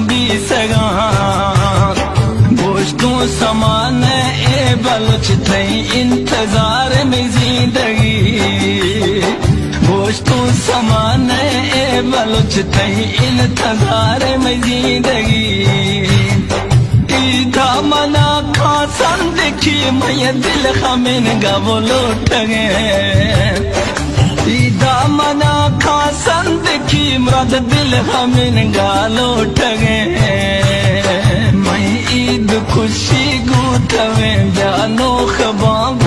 भी सगा गोश्तों समान ए बलुच थई इंतजार में जिंदगी गोश्तों समान ए बलुच थई इंतजार में जिंदगी ईदा मना खासन देखी मैं दिल खमिन गवलो ठगे ईदा मना खासन देखी मृद दिल खमिन गालो ठगे मैं ईद खुशी गुथवे जानो खबाब